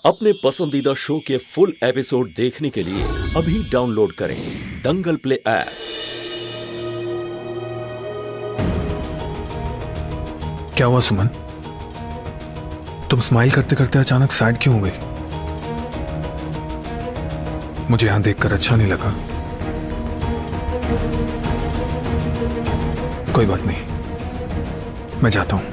अपने पसंदीदा शो के फुल एपिसोड देखने के लिए अभी डाउनलोड करें दंगल प्ले ऐप। क्या हुआ सुमन? तुम स्माइल करते करते अचानक सैड क्यों हो गई? मुझे यहां देखकर अच्छा नहीं लगा। कोई बात नहीं, मैं जाता हूं।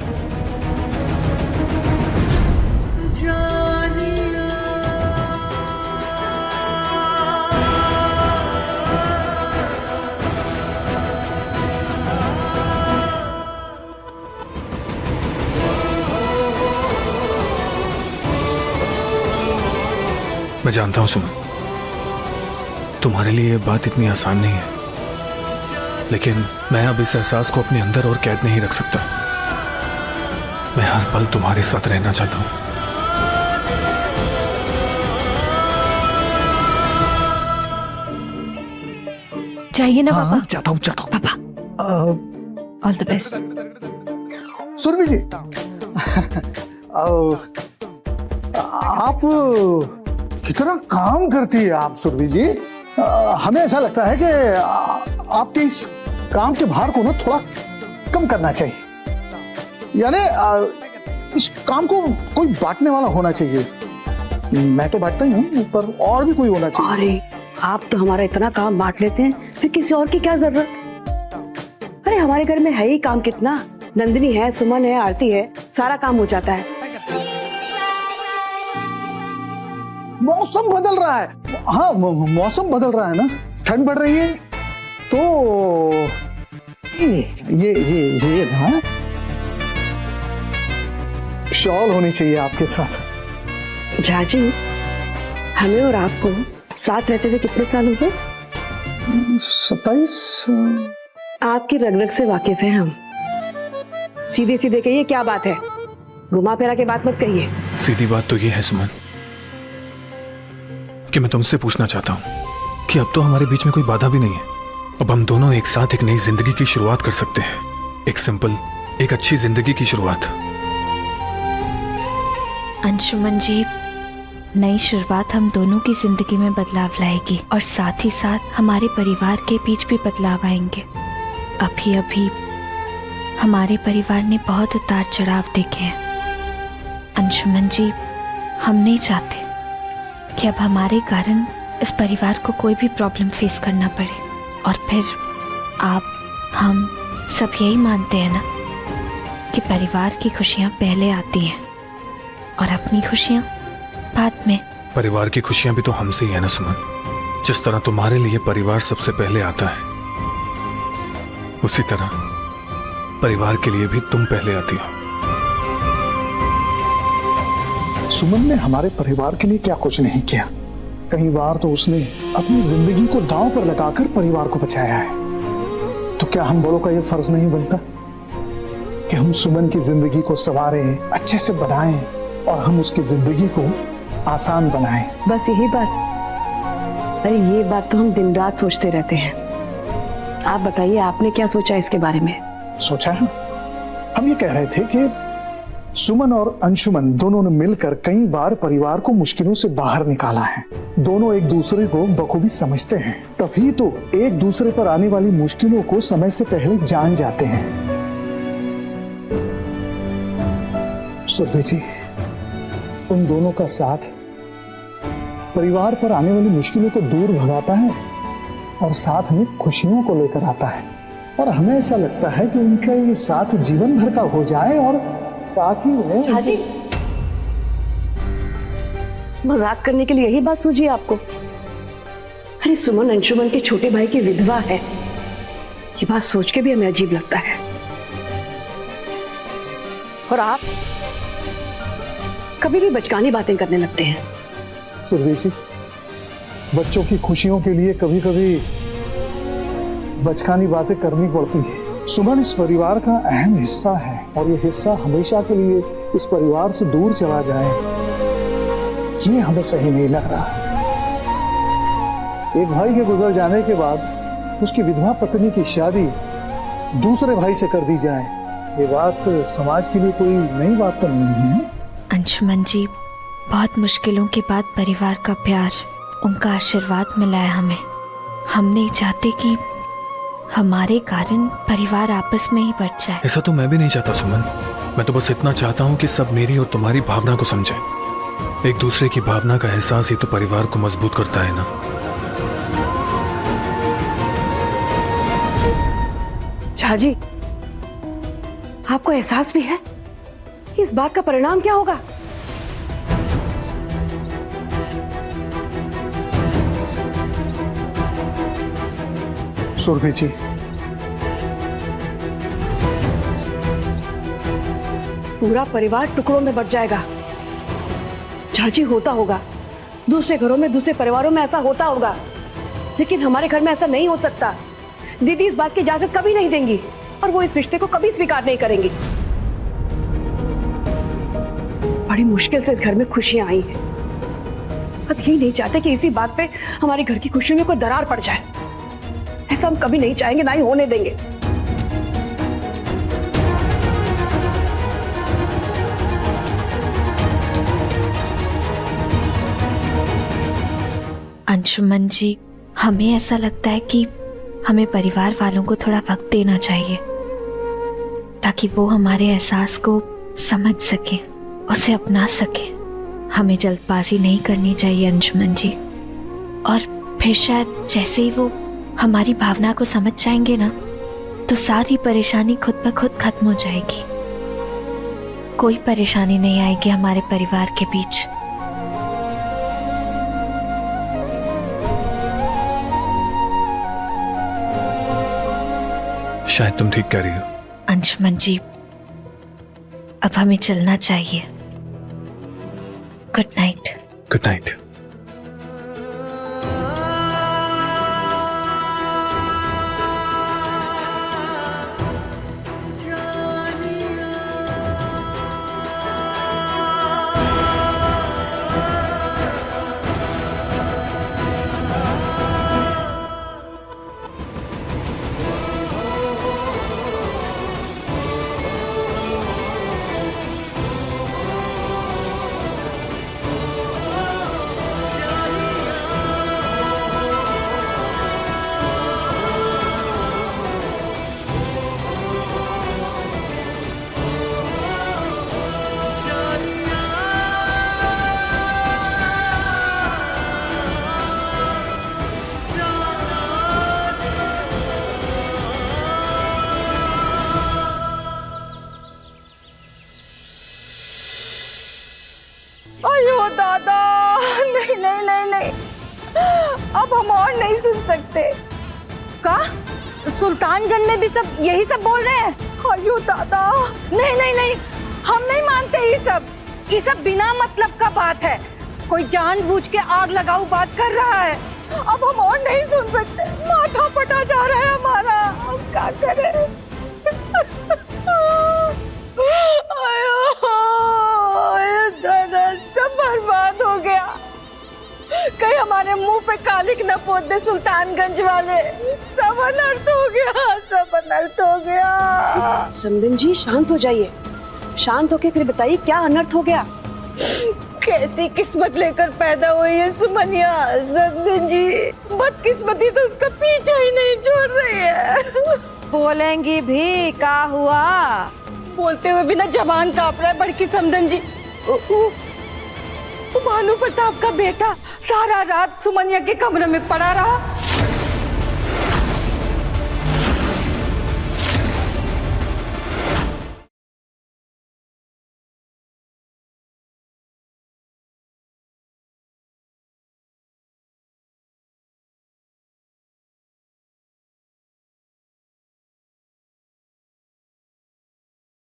मैं जानता हूं सुमन, तुम्हारे लिए ये बात इतनी आसान नहीं है, लेकिन मैं अब इस एहसास को अपने अंदर और कैद नहीं रख सकता। मैं हर पल तुम्हारे साथ रहना चाहता हूं। चाहिए ना पापा? जाता हूं पापा ऑल द बेस्ट। सुरभि जी, आप कितना काम करती है आप सुरभि जी। हमें ऐसा लगता है कि आपके इस काम के भार को ना थोड़ा कम करना चाहिए, यानी इस काम को कोई बांटने वाला होना चाहिए। मैं तो बांटता ही हूँ, पर और भी कोई होना चाहिए। अरे आप तो हमारा इतना काम बांट लेते हैं, फिर किसी और की क्या जरूरत? अरे हमारे घर में है ही काम कितना, नंदिनी है, सुमन है, आरती है, सारा काम हो जाता है। मौसम बदल रहा है। हाँ, मौसम बदल रहा है ना, ठंड बढ़ रही है, तो ये ना शॉल होनी चाहिए आपके साथ। झाजी, हमें और आपको साथ रहते हुए कितने साल हो गए? 27। आपकी रग रग से वाकिफ है हम। सीधे सीधे कहिए, क्या बात है? घुमा फिरा के बात मत कहिए। सीधी बात तो ये है सुमन कि मैं तुमसे पूछना चाहता हूं कि अब तो हमारे बीच में कोई बाधा भी नहीं है। अब हम दोनों एक साथ एक नई जिंदगी की शुरुआत कर सकते हैं, एक सिंपल, एक अच्छी जिंदगी की शुरुआत। अंशुमन जी, नई शुरुआत हम दोनों की जिंदगी में बदलाव लाएगी और साथ ही साथ हमारे परिवार के बीच भी बदलाव आएंगे। अभी अभी हमारे परिवार ने बहुत उतार चढ़ाव देखे हैं। अंशुमन जी, हम नहीं चाहते कि अब हमारे कारण इस परिवार को कोई भी प्रॉब्लम फेस करना पड़े, और फिर आप, हम सब यही मानते हैं ना कि परिवार की खुशियां पहले आती हैं और अपनी खुशियां बाद में। परिवार की खुशियां भी तो हमसे ही है ना सुमन। जिस तरह तुम्हारे लिए परिवार सबसे पहले आता है, उसी तरह परिवार के लिए भी तुम पहले आती हो। सुमन ने हमारे परिवार के लिए क्या कुछ नहीं किया। कई बार तो उसने अपनी जिंदगी को दांव पर लगाकर परिवार को बचाया है। तो क्या हम बड़ों का यह फर्ज नहीं बनता कि हम सुमन की जिंदगी को संवारें, अच्छे से बनाएं और हम उसकी जिंदगी को आसान बनाएं? बस यही बात? अरे ये बात तो हम दिन रात सोचते रहते हैं। आप बताइए, आपने क्या सोचा इसके बारे में? सोचा है, हम ये कह रहे थे कि सुमन और अंशुमन दोनों ने मिलकर कई बार परिवार को मुश्किलों से बाहर निकाला है। दोनों एक दूसरे को बखूबी समझते हैं, तभी तो एक दूसरे पर आने वाली मुश्किलों को समय से पहले जान जाते हैं। सुरभि जी, उन दोनों का साथ परिवार पर आने वाली मुश्किलों को दूर भगाता है और साथ में खुशियों को लेकर आता है। और हमें ऐसा लगता है कि उनका ये साथ जीवन भर का हो जाए और साथ ही उन्हें। झाजी, मजाक करने के लिए यही बात सूझी आपको? अरे सुमन अंशुमन के छोटे भाई की विधवा है, ये बात सोच के भी हमें अजीब लगता है। और आप कभी भी बचकानी बातें करने लगते हैं। सुरभि जी, बच्चों की खुशियों के लिए कभी कभी बचकानी बातें करनी पड़ती है। सुमन इस परिवार का अहम हिस्सा है और ये हिस्सा हमेशा के लिए इस परिवार से दूर चला जाए, ये हमें सही नहीं लग रहा। एक भाई के गुजर जाने के बाद उसकी विधवा पत्नी की शादी दूसरे भाई से कर दी जाए, ये बात समाज के लिए कोई नई बात तो नहीं है। अंशुमन जी, बहुत मुश्किलों के बाद परिवार का प्यार, उनका आशीर्वाद मिला है हमें। हम नहीं चाहते कि हमारे कारण परिवार आपस में ही बट जाए। ऐसा तो मैं भी नहीं चाहता सुमन। मैं तो बस इतना चाहता हूँ कि सब मेरी और तुम्हारी भावना को समझे। एक दूसरे की भावना का एहसास ही तो परिवार को मजबूत करता है ना। झा जी, आपको एहसास भी है कि इस बात का परिणाम क्या होगा? सुरभि जी, पूरा परिवार टुकड़ों में बट जाएगा। झाजी, होता होगा, दूसरे घरों में, दूसरे परिवारों में ऐसा होता होगा, लेकिन हमारे घर में ऐसा नहीं हो सकता। दीदी इस बात की इजाजत कभी नहीं देंगी और वो इस रिश्ते को कभी स्वीकार नहीं करेंगी। बड़ी मुश्किल से इस घर में खुशियां आई हैं। अब यही नहीं चाहते कि इसी बात पे हमारे घर की खुशियों में कोई दरार पड़ जाए। ऐसा हम कभी नहीं चाहेंगे, ना ही होने देंगे। अंशुमन जी, हमें ऐसा लगता है कि हमें परिवार वालों को थोड़ा वक्त देना चाहिए ताकि वो हमारे एहसास को समझ सके, उसे अपना सके। हमें जल्दबाजी नहीं करनी चाहिए अंशुमन जी। और फिर शायद जैसे ही वो हमारी भावना को समझ जाएंगे ना, तो सारी परेशानी खुद ब खुद खत्म हो जाएगी। कोई परेशानी नहीं आएगी हमारे परिवार के बीच। शायद तुम ठीक कह रही हो। अंशुमन जी, अब हमें चलना चाहिए। Good night. Good night. अयो दादा, नहीं नहीं नहीं नहीं, अब हम और नहीं सुन सकते। का सुल्तानगंज में भी सब यही सब बोल रहे हैं? अयो दादा, नहीं नहीं नहीं, हम नहीं मानते ये सब बिना मतलब का बात है। कोई जानबूझ के आग लगाऊ बात कर रहा है। अब हम और नहीं सुन सकते, माथा फटा जा रहा है हमारा। हम क्या करें? सब बर्बाद हो गया। कहीं हमारे मुंह पे कालिक न पोत दे सुल्तानगंज वाले। सब अनर्थ हो गया, सब अनर्थ हो गया। समदन जी, शांत हो जाइए। शांत होके फिर बताइए क्या अनर्थ हो गया। कैसी किस्मत लेकर पैदा हुई है सुमनिया। समदन जी, बदकिस्मती तो उसका पीछा ही नहीं छोड़ रही है। बोलेंगी भी, क्या हुआ? बोलते हुए बिना जबान कांप रहा है बड़की समदन जी। भानु प्रताप का बेटा सारा रात सुमनिया के कमरे में पड़ा रहा।